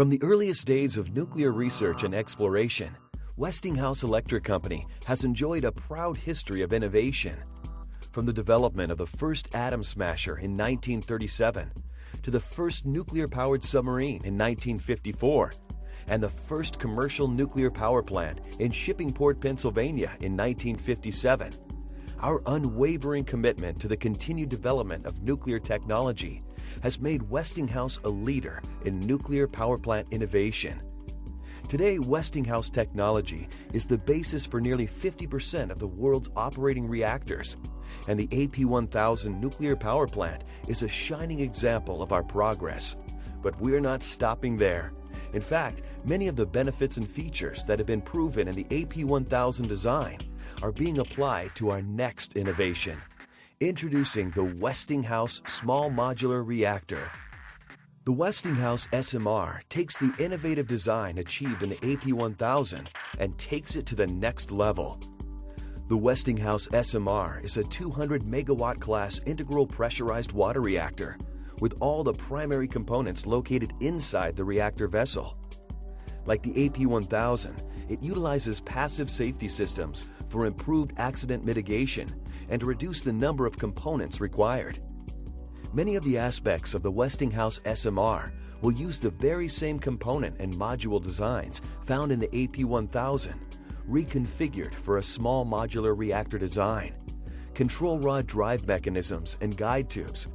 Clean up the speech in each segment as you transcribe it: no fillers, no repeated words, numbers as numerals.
From the earliest days of nuclear research and exploration, Westinghouse Electric Company has enjoyed a proud history of innovation. From the development of the first atom smasher in 1937, to the first nuclear-powered submarine in 1954, and the first commercial nuclear power plant in Shippingport, Pennsylvania in 1957, our unwavering commitment to the continued development of nuclear technology has made Westinghouse a leader in nuclear power plant innovation. Today, Westinghouse technology is the basis for nearly 50% of the world's operating reactors, and the AP1000 nuclear power plant is a shining example of our progress. But we're not stopping there. In fact, many of the benefits and features that have been proven in the AP1000 design are being applied to our next innovation. Introducing the Westinghouse Small Modular Reactor. The Westinghouse SMR takes the innovative design achieved in the AP1000 and takes it to the next level. The Westinghouse SMR is a 200 megawatt class integral pressurized water reactor with all the primary components located inside the reactor vessel. Like the AP1000, it utilizes passive safety systems for improved accident mitigation and to reduce the number of components required. Many of the aspects of the Westinghouse SMR will use the very same component and module designs found in the AP1000, reconfigured for a small modular reactor design, control rod drive mechanisms and guide tubes,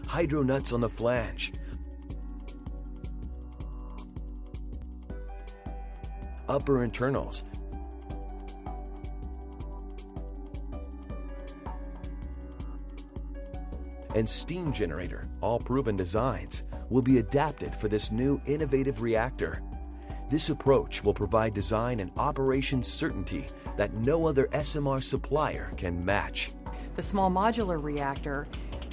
hydro nuts on the flange, upper internals, and steam generator, all proven designs, will be adapted for this new innovative reactor. This approach will provide design and operation certainty that no other SMR supplier can match. The small modular reactor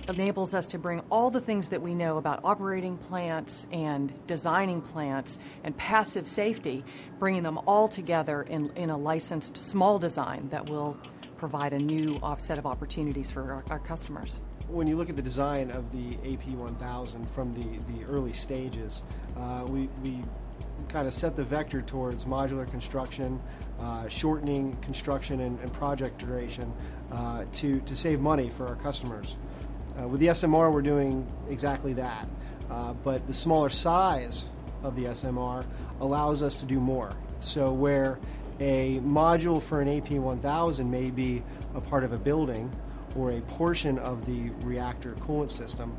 enables us to bring all the things that we know about operating plants and designing plants and passive safety, bringing them all together in a licensed small design that will provide a new set of opportunities for our customers. When you look at the design of the AP1000 from the early stages, we kind of set the vector towards modular construction, shortening construction and project duration to save money for our customers. With the SMR, we're doing exactly that, but the smaller size of the SMR allows us to do more. So where a module for an AP1000 may be a part of a building or a portion of the reactor coolant system,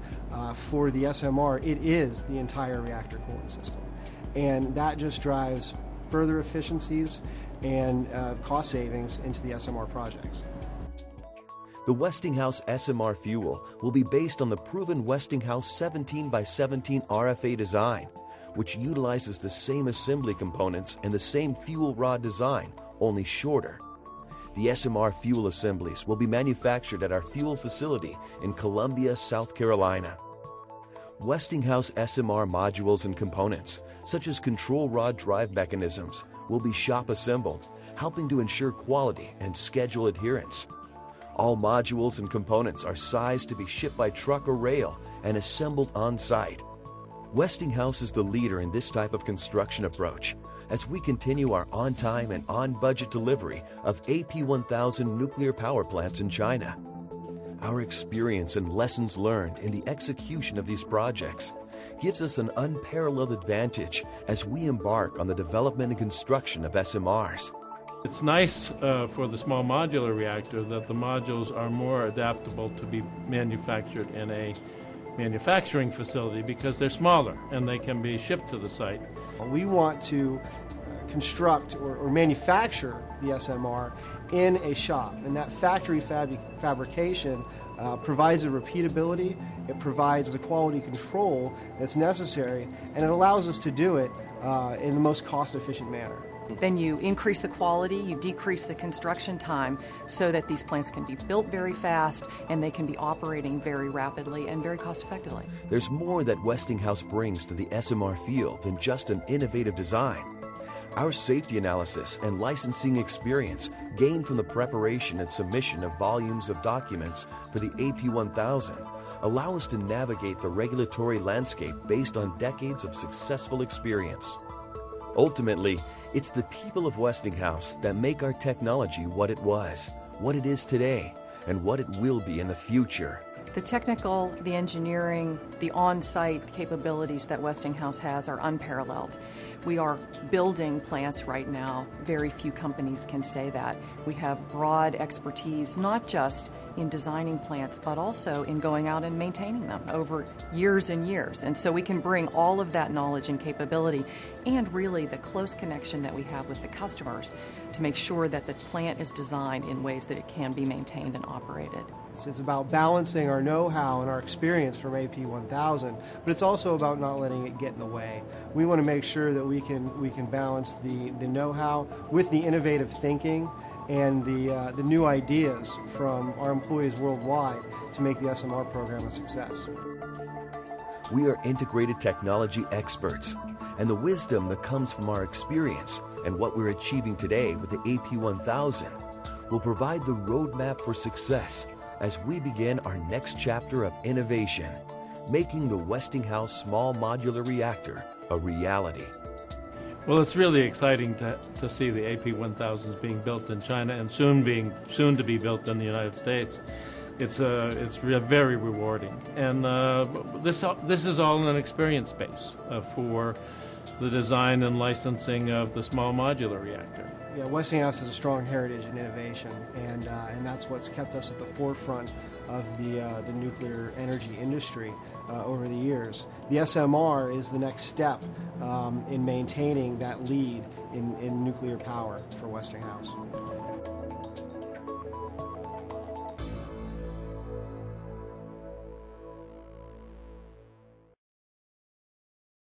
for the SMR, it is the entire reactor coolant system. And that just drives further efficiencies and cost savings into the SMR projects. The Westinghouse SMR fuel will be based on the proven Westinghouse 17x17 RFA design, which utilizes the same assembly components and the same fuel rod design, only shorter. The SMR fuel assemblies will be manufactured at our fuel facility in Columbia, South Carolina. Westinghouse SMR modules and components, such as control rod drive mechanisms, will be shop assembled, helping to ensure quality and schedule adherence. All modules and components are sized to be shipped by truck or rail and assembled on site. Westinghouse is the leader in this type of construction approach as we continue our on-time and on-budget delivery of AP1000 nuclear power plants in China. Our experience and lessons learned in the execution of these projects gives us an unparalleled advantage as we embark on the development and construction of SMRs. It's nice for the small modular reactor that the modules are more adaptable to be manufactured in a manufacturing facility because they're smaller and they can be shipped to the site. We want to construct or manufacture the SMR in a shop, and that factory fabrication provides the repeatability, it provides the quality control that's necessary, and it allows us to do it in the most cost-efficient manner. Then you increase the quality, you decrease the construction time so that these plants can be built very fast and they can be operating very rapidly and very cost effectively. There's more that Westinghouse brings to the SMR field than just an innovative design. Our safety analysis and licensing experience gained from the preparation and submission of volumes of documents for the AP1000 allow us to navigate the regulatory landscape based on decades of successful experience. Ultimately, it's the people of Westinghouse that make our technology what it was, what it is today, and what it will be in the future. The technical, the engineering, the on-site capabilities that Westinghouse has are unparalleled. We are building plants right now. Very few companies can say that. We have broad expertise, not just in designing plants, but also in going out and maintaining them over years and years. And so we can bring all of that knowledge and capability and really the close connection that we have with the customers to make sure that the plant is designed in ways that it can be maintained and operated. It's about balancing our know-how and our experience from AP1000, but it's also about not letting it get in the way. We want to make sure that we can balance the know-how with the innovative thinking and the new ideas from our employees worldwide to make the SMR program a success. We are integrated technology experts, and the wisdom that comes from our experience and what we're achieving today with the AP1000 will provide the roadmap for success as we begin our next chapter of innovation, making the Westinghouse Small Modular Reactor a reality. Well, it's really exciting to see the AP1000s being built in China and soon to be built in the United States. It's very rewarding, and this is all an experience base for the design and licensing of the small modular reactor. Yeah, Westinghouse has a strong heritage in innovation, and that's what's kept us at the forefront of the nuclear energy industry over the years. The SMR is the next step in maintaining that lead in nuclear power for Westinghouse.